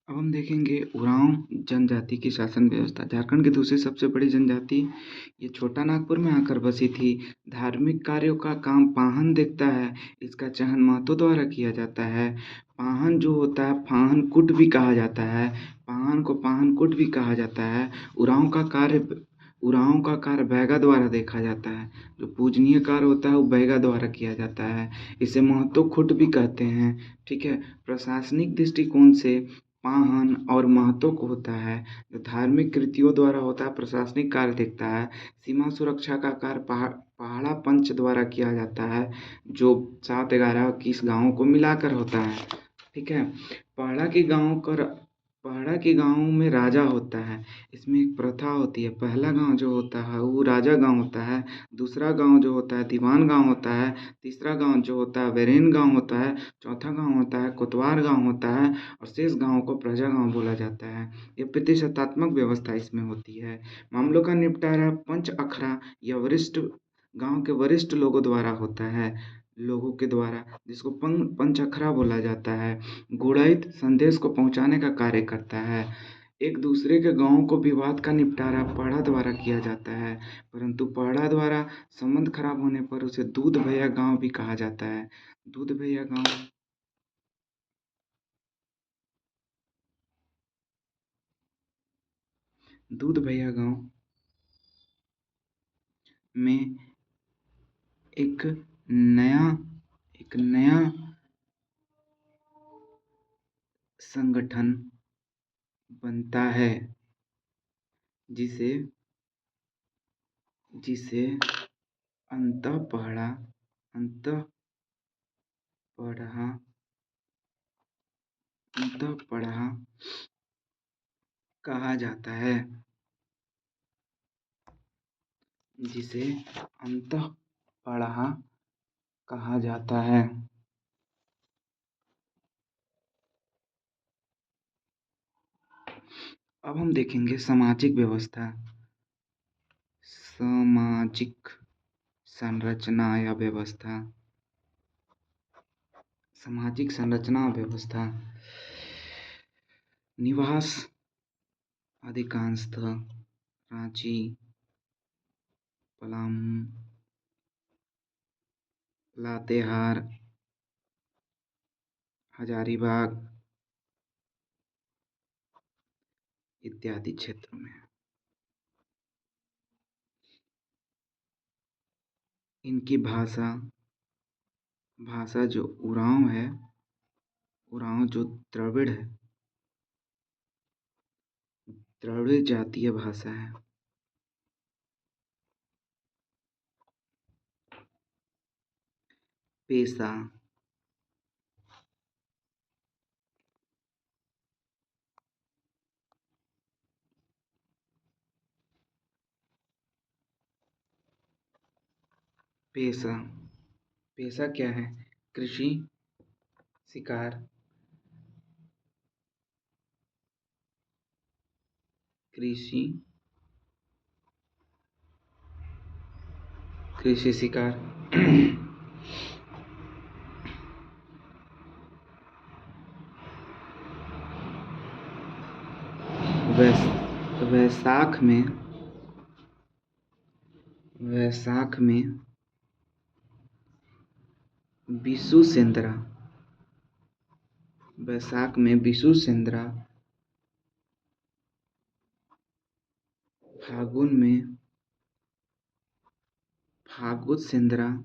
अब हम देखेंगे उरांव जनजाति की शासन व्यवस्था। झारखंड की दूसरी सबसे बड़ी जनजाति ये छोटा नागपुर में आकर बसी थी। धार्मिक कार्यों का काम पाहन देखता है। इसका चयन महतो द्वारा किया जाता है। पाहन जो होता है पाहन कुट भी कहा जाता है। पाहन को पाहन कुट भी कहा जाता है। उरांव का कार्य बैगा द्वारा देखा जाता है। जो पूजनीय कार्य होता है वो बैगा द्वारा किया जाता है। इसे महतो खुट भी कहते हैं। ठीक है। प्रशासनिक दृष्टिकोण से पाहन और महतो को होता है। जो धार्मिक कृतियों द्वारा होता है प्रशासनिक कार्य देखता है। सीमा सुरक्षा का कार्य पहाड़ा पंच द्वारा किया जाता है। जो 7, 11, 21 गांवों को मिलाकर होता है। ठीक है। पहाड़ा के गांव कर पहाड़ा के गांवों में राजा होता है। इसमें एक प्रथा होती है। पहला गांव जो होता है वो राजा गांव होता है। दूसरा गांव जो होता है दीवान गांव होता है। तीसरा गांव जो होता है वेरेन गांव होता है। चौथा गांव होता है कोतवार गांव होता है। और शेष गांव को प्रजा गांव बोला जाता है। ये प्रतिशतात्मक व्यवस्था इसमें होती है। मामलों का निपटारा पंच अखरा या वरिष्ठ गांव के वरिष्ठ लोगों द्वारा होता है। लोगों के द्वारा जिसको पंच अखरा बोला जाता है। गुड़ाइत संदेश को पहुंचाने का कार्य करता है। एक दूसरे के गांवों को विवाद का निपटारा पहड़ा द्वारा किया जाता है। परंतु पहड़ा द्वारा संबंध खराब होने पर उसे दूध भैया गांव भी कहा जाता है। दूध भैया गांव दूध भैया गांव में एक नया एक नया संगठन बनता है जिसे जिसे अंतःपहड़ा अंतःपड़ा अंतःपड़ा कहा जाता है। जिसे अंतःपड़ा कहा जाता है। अब हम देखेंगे सामाजिक व्यवस्था। सामाजिक संरचना या व्यवस्था। सामाजिक संरचना और व्यवस्था। निवास अधिकांशतः रांची, पलामू, लातेहार, हजारीबाग इत्यादि क्षेत्रों में। इनकी भाषा जो उरांव है, उरांव जो द्रविड़ है, द्रविड़ जातीय भाषा है। पेशा। पेशा पेशा क्या है? कृषि, शिकार, कृषि कृषि शिकार वैशाख में बिशु सेंद्रा फागुन में फागुन सेंद्रा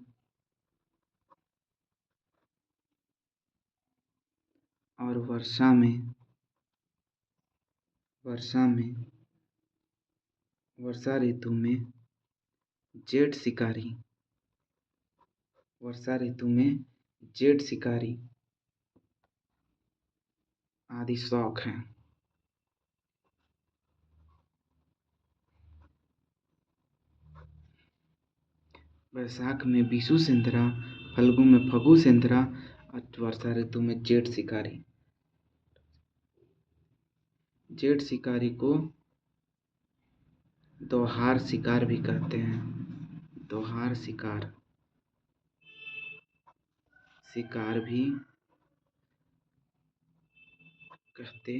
और वर्षा में वर्षा ऋतु में जेठ शिकारी आदि शौक हैं। वैशाख में बिशु सेंद्रा, फल्गुन में फगु सेंद्रा और वर्षा ऋतु में जेठ शिकारी। जेठ शिकारी को दोहार शिकार भी कहते हैं। दोहार शिकार शिकार भी कहते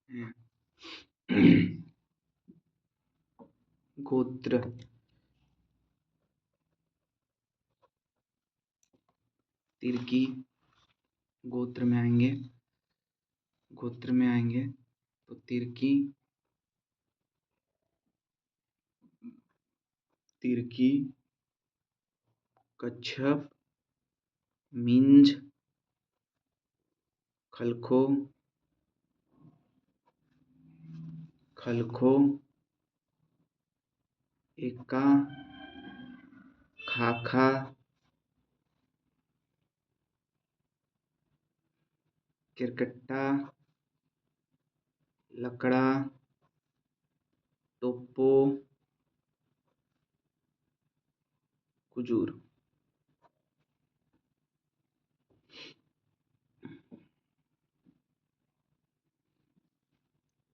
हैं। गोत्र, तिर्की गोत्र में आएंगे, गोत्र में आएंगे तो तिर्की, तिर्की, कच्छप, मिंज, खलखो, खलखो, एका, खाखा, किरकट्टा, लकड़ा, टोप्पो, कुजूर।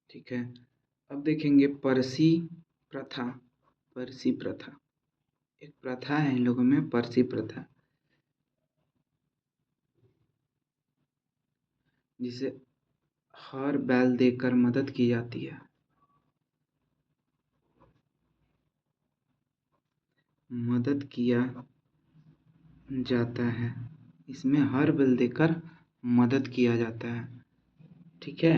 ठीक है, अब देखेंगे परसी प्रथा। परसी प्रथा एक प्रथा है इन लोगों में, परसी प्रथा, जिसे हर बैल देकर मदद की जाती है। मदद किया जाता है, इसमें हर बैल देकर मदद किया जाता है। ठीक है।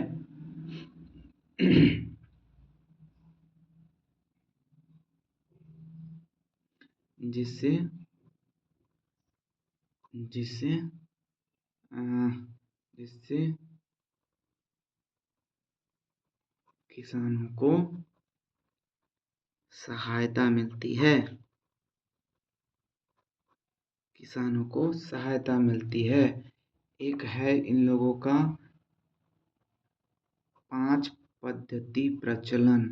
जिससे जिससे जिससे किसानों को सहायता मिलती है, किसानों को सहायता मिलती है। एक है इन लोगों का 5 पद्धति प्रचलन।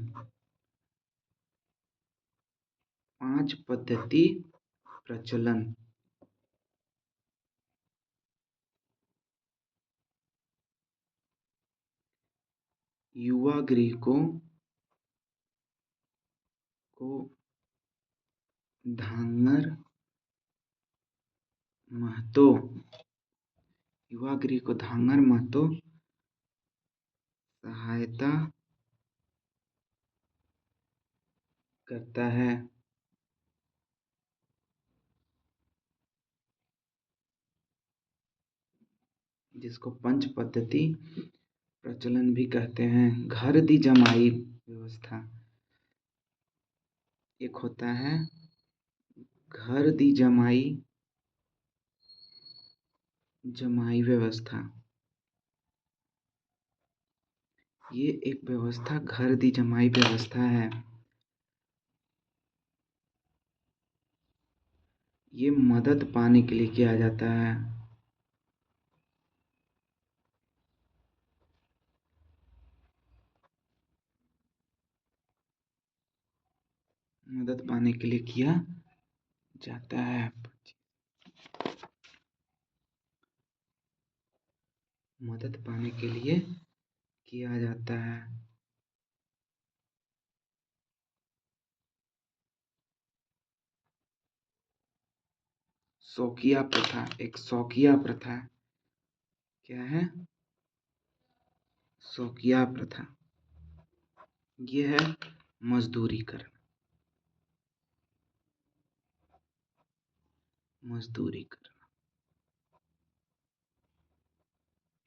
5 पद्धति प्रचलन। युवा गृह को धांगर महतो, युवा गृह को धांगर महतो सहायता करता है। जिसको पंच पद्धति प्रचलन भी कहते हैं। घर दी जमाई व्यवस्था, एक होता है घर दी जमाई, जमाई व्यवस्था। ये एक व्यवस्था घर दी जमाई व्यवस्था है। ये मदद पाने के लिए किया जाता है। मदद पाने के लिए किया जाता है। मदद पाने के लिए किया जाता है। शौकिया प्रथा, एक शौकिया प्रथा। क्या है? शौकिया प्रथा। ये है मजदूरी करना, मजदूरी करना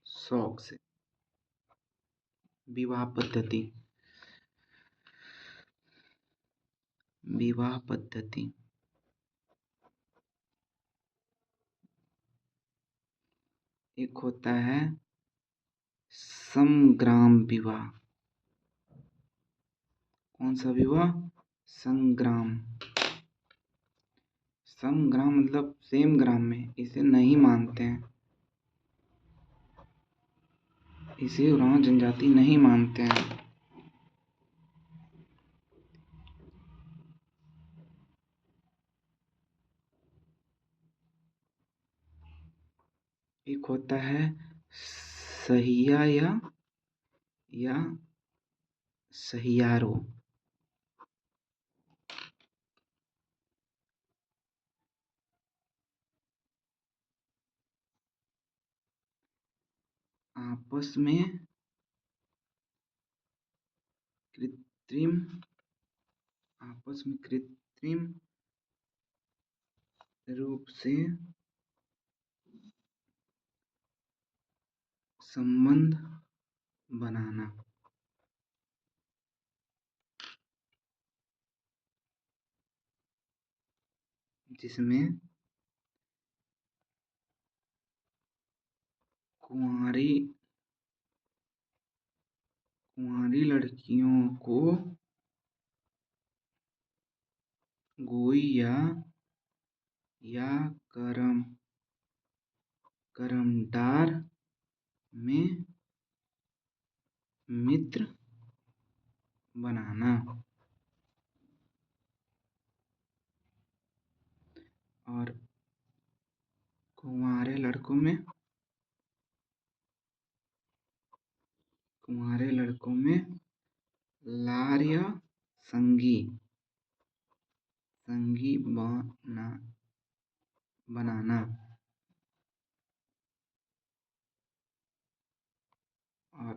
शौक से। विवाह पद्धति, विवाह पद्धति एक होता है समग्राम विवाह। कौन सा विवाह? संग्राम। समग्राम मतलब सेम ग्राम में, इसे नहीं मानते हैं, इसे उरांव जनजाति नहीं मानते हैं। एक होता है सहिया या सहियारो। आपस में कृत्रिम रूप से संबंध बनाना, जिसमें कुंवारी लड़कियों को गोई या करमदार में मित्र बनाना, और कुंवारे लड़कों में लार या संगी बनाना, और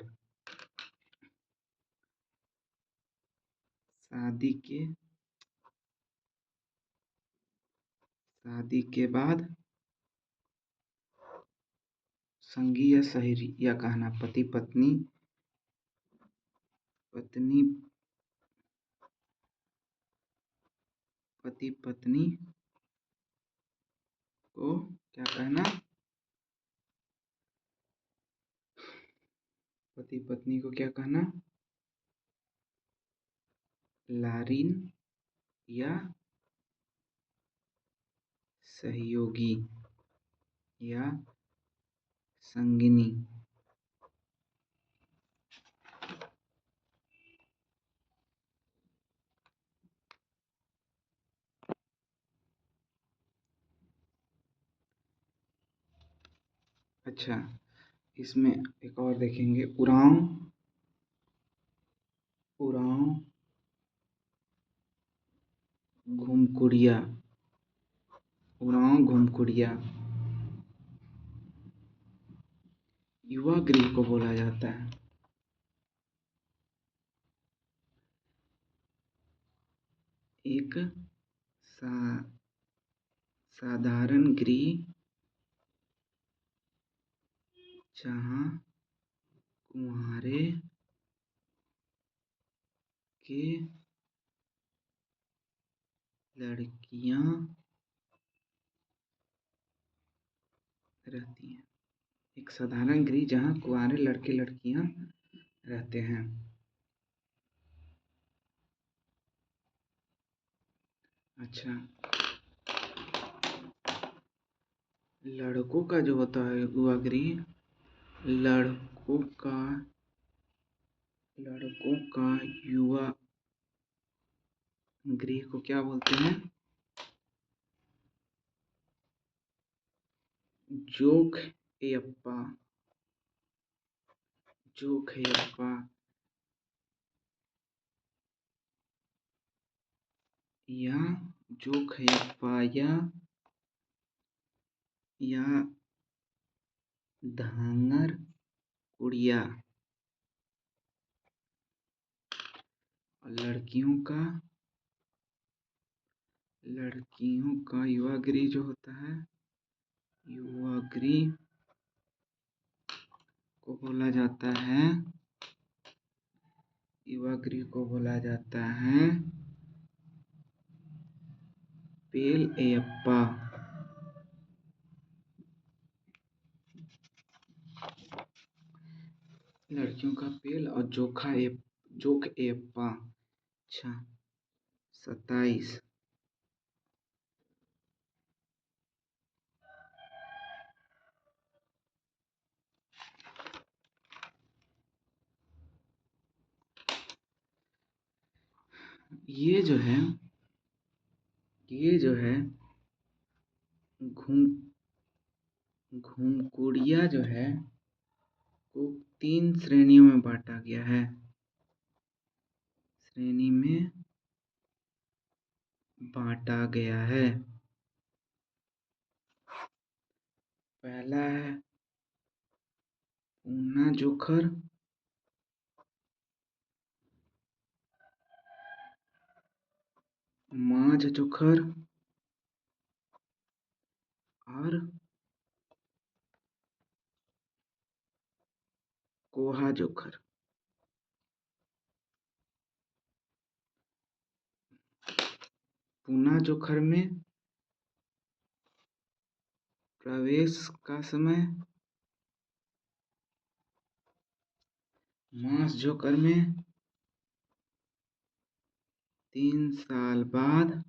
शादी के बाद संगी या सहेली या कहना पति पत्नी को क्या कहना, पति पत्नी को क्या कहना, लारिन या सहयोगी या संगिनी। अच्छा, इसमें एक और देखेंगे, उरांव घुमकुड़िया। युवा गृह को बोला जाता है। एक साधारण गृह जहाँ कुंवारे के लड़कियां रहती हैं। एक साधारण गृह जहाँ कुंवारे लड़के लड़कियां रहते हैं। अच्छा, लड़कों का जो होता है युवा गृह, लड़कों का युवा गृह को क्या बोलते हैं, जोखयप्पा या जोखयप्पा या धांगर कुड़िया। और लड़कियों का युवा गृह जो होता है, युवा गृह को बोला जाता है पेलयप्पा। लड़कियों का पेल और जोखयप्पा। अच्छा, 27। ये जो है घुमकुड़िया जो है को 3 श्रेणियों में बांटा गया है। पहला है ऊना जोखर, माझ जोखर और कोहा जोखर। पूना जोखर में प्रवेश का समय, मास जोखर में 3 साल बाद,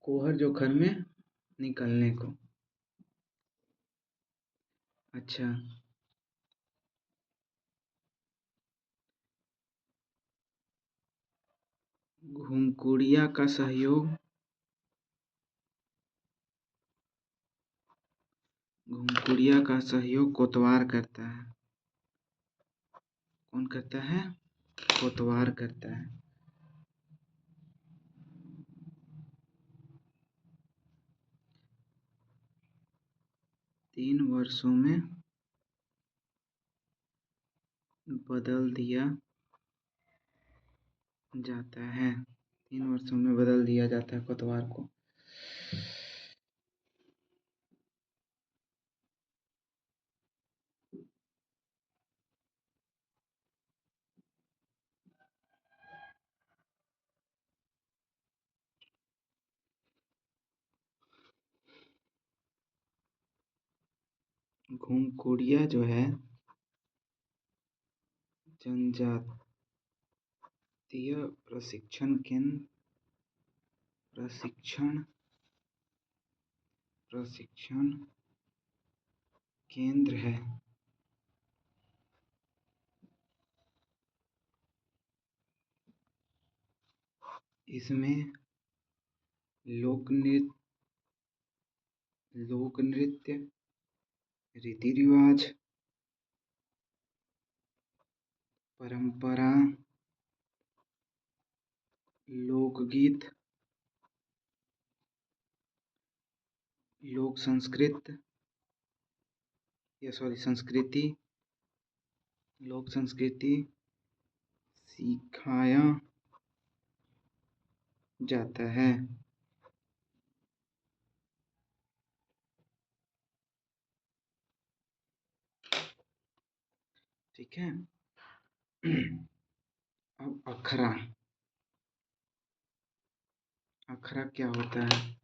कोहर जोखर में निकलने को। अच्छा, घुमकुड़िया का सहयोग, घुमकुड़िया का सहयोग कोतवार करता है। कौन करता है? कोतवार करता है। तीन वर्षों में बदल दिया जाता है। 3 वर्षों में बदल दिया जाता है कोतवार को। घुमकुड़िया जो है जनजातीय प्रशिक्षण केंद्र, प्रशिक्षण केंद्र है। इसमें लोक नृत्य, रीति रिवाज, परंपरा, लोकगीत, संस्कृति, लोक संस्कृति सिखाया जाता है। ठीक है। अब अखरा, अखरा क्या होता है?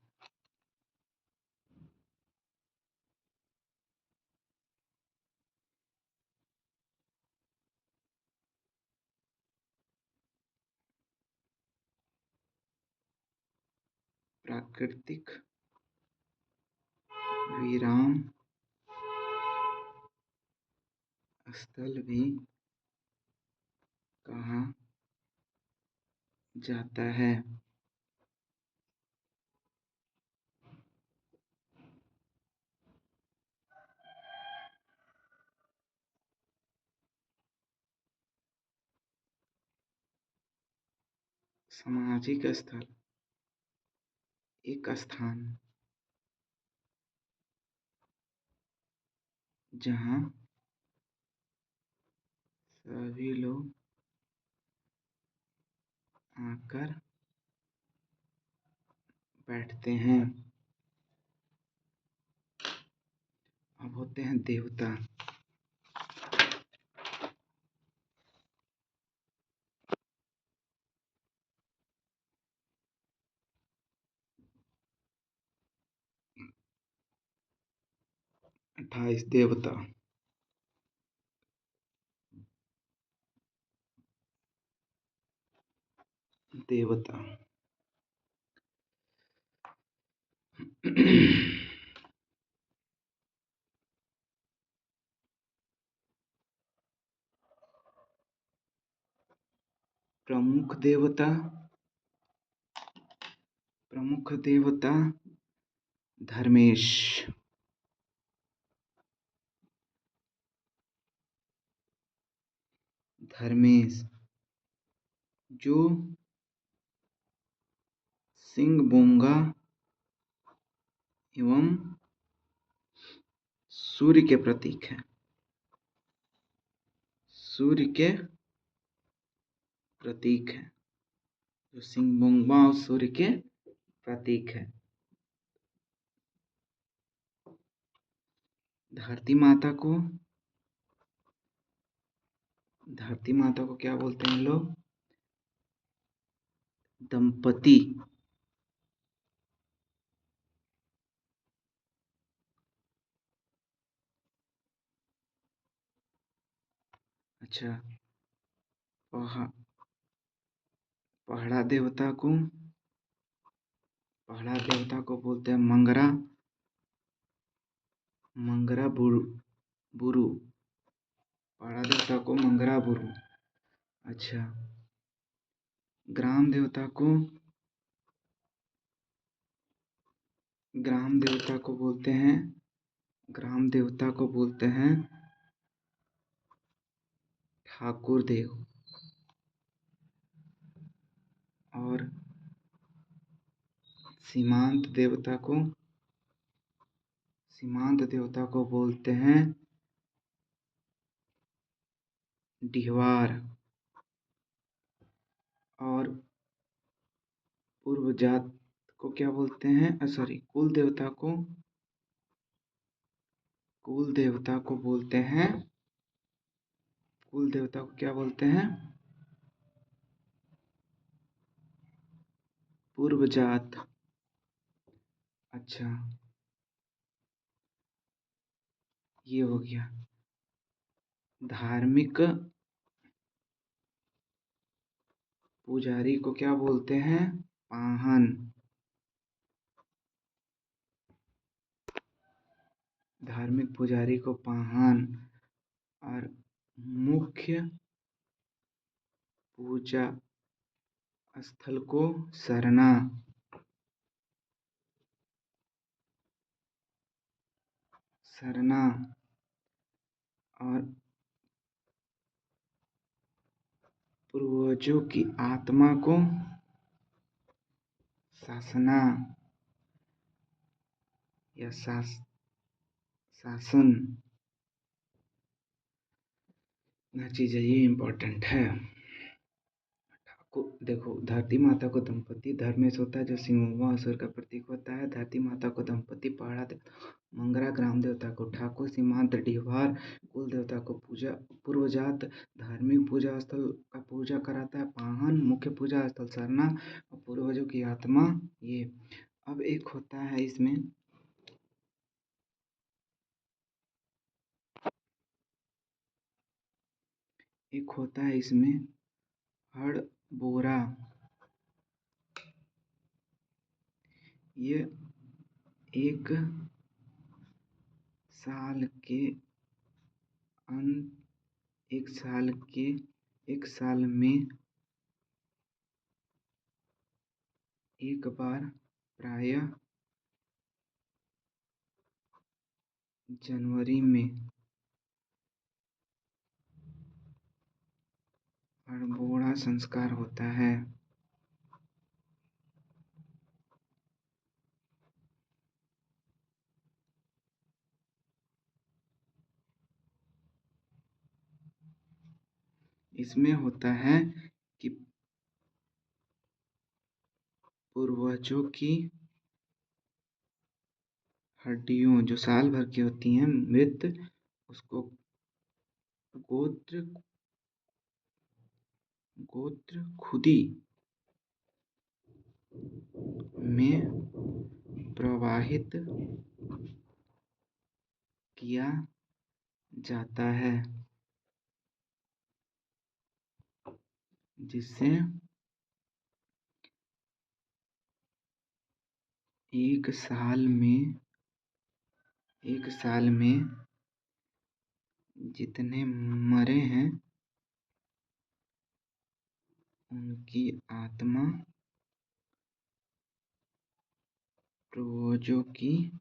प्राकृतिक विराम स्थल भी कहा जाता है। सामाजिक स्थल, एक स्थान जहाँ सभी लोग आकर बैठते हैं। अब होते हैं देवता। अट्ठाईस देवता। देवता प्रमुख देवता, प्रमुख देवता धर्मेश, धर्मेश जो सिंह बोंगा एवं सूर्य के प्रतीक है। सूर्य के प्रतीक है। जो सिंह सूर्य के प्रतीक है। धरती माता को क्या बोलते हैं लोग? दंपति। अच्छा, पहाड़ा देवता बोलते हैं मंगरा बुरु। पहाड़ा देवता को मंगरा बुरु। अच्छा, ग्राम देवता को बोलते हैं ठाकुर देव। और सीमांत देवता को बोलते हैं डिहवार। और पूर्व जात को क्या बोलते हैं? कुल देवता को बोलते हैं, क्या बोलते हैं? पूर्व जात। अच्छा, ये हो गया। धार्मिक पुजारी को क्या बोलते हैं? पाहन। धार्मिक पुजारी को पाहन। और मुख्य पूजा स्थल को सरना। और पूर्वजों की आत्मा को शासना या शासन। चीज है, ये इम्पोर्टेंट है। देखो, धरती माता को दंपति धर्मेश होता है, जो सिंह असुर का प्रतीक होता है। धरती माता को दंपति पहाड़ा देवता मंगरा, ग्राम देवता को ठाकुर, सीमांत डिहवार, कुल देवता को पूर्वजात, धार्मिक पूजा स्थल का पूजा कराता है पाहन, मुख्य पूजा स्थल सरना, और पूर्वजों की आत्मा ये। अब एक होता है इसमें हड़बोरा। ये एक साल में एक बार, प्रायः जनवरी में, हड़बोड़ा संस्कार होता है। इसमें होता है कि पूर्वजों की हड्डियों जो साल भर की होती हैं मृत, उसको गोत्र खुदी में प्रवाहित किया जाता है, जिससे एक साल में जितने मरे हैं उनकी आत्मा पूर्वजों की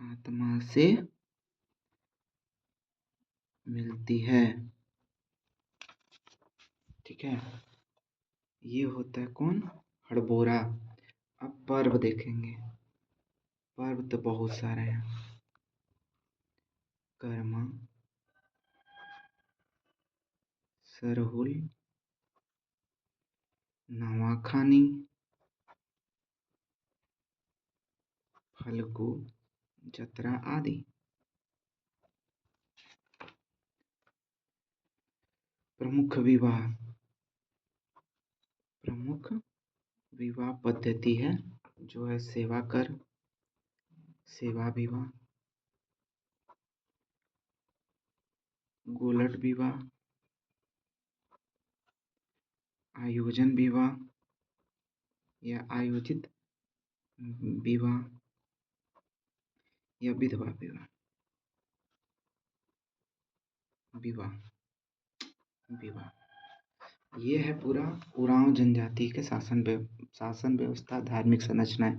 आत्मा से मिलती है। ठीक है, ये होता है कौन? हड़बोरा। अब पर्व देखेंगे। पर्व तो बहुत सारे हैं। कर्मा, सरहुल, नवाखानी, फल्गु, जतरा आदि। प्रमुख विवाह पद्धति है जो है सेवा कर, सेवा विवाह, गोलट विवाह, आयोजन विवाह या आयोजित विवाह या विधवा विवाह। ये है पूरा उरांव जनजाति के शासन व्यवस्था, धार्मिक संरचनाएं।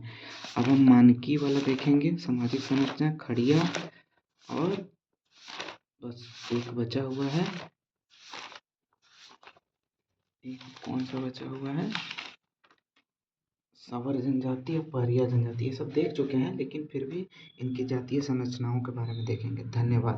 अब हम मानकी वाला देखेंगे, सामाजिक संरचना, खड़िया, और बस एक बचा हुआ है, एक कौन सा बचा हुआ है, सावर जनजाति और पहरिया जनजाति। ये सब देख चुके हैं, लेकिन फिर भी इनकी जातीय संरचनाओं के बारे में देखेंगे। धन्यवाद।